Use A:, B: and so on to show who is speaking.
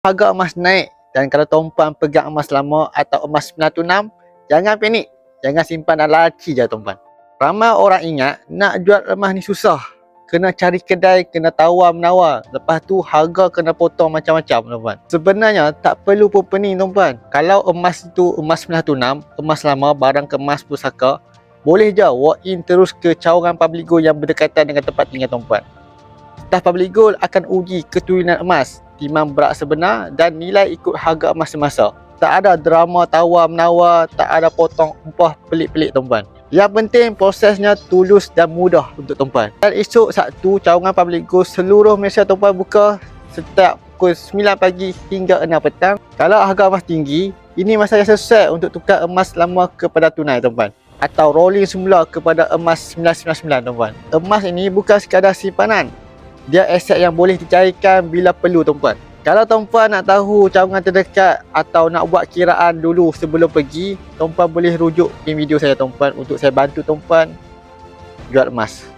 A: harga emas naik dan kalau tuan-puan pegang emas lama atau emas 916, jangan panik. Jangan simpan dan laci je tuan-puan. Ramai orang ingat nak jual emas ni susah. Kena cari kedai, kena tawar-menawar. Lepas tu harga kena potong macam-macam tuan-puan. Sebenarnya tak perlu pun pening tuan-puan. Kalau emas itu emas 916, emas lama, barang kemas pusaka, boleh je walk in terus ke cawangan Public Gold yang berdekatan dengan tempat tinggal tuan-puan. Staf Public Gold akan uji keturunan emas, timang berat sebenar dan nilai ikut harga emas semasa. Tak ada drama tawar-menawar, tak ada potong upah pelik-pelik tuan-puan. Yang penting prosesnya tulus dan mudah untuk tuan-puan. Dan esok Sabtu, cawangan Public Gold seluruh Malaysia tuan-puan buka setiap pukul 9 pagi hingga 6 petang. Kalau harga emas tinggi, ini masa yang sesuai untuk tukar emas lama kepada tunai tuan-puan. Atau rolling semula kepada emas 999 tuan-puan. Emas ini bukan sekadar simpanan. Dia aset yang boleh dicairkan bila perlu tuan-puan. Kalau tuan-puan nak tahu cawangan terdekat atau nak buat kiraan dulu sebelum pergi, tuan-puan boleh rujuk di video saya tuan-puan untuk saya bantu tuan-puan jual emas.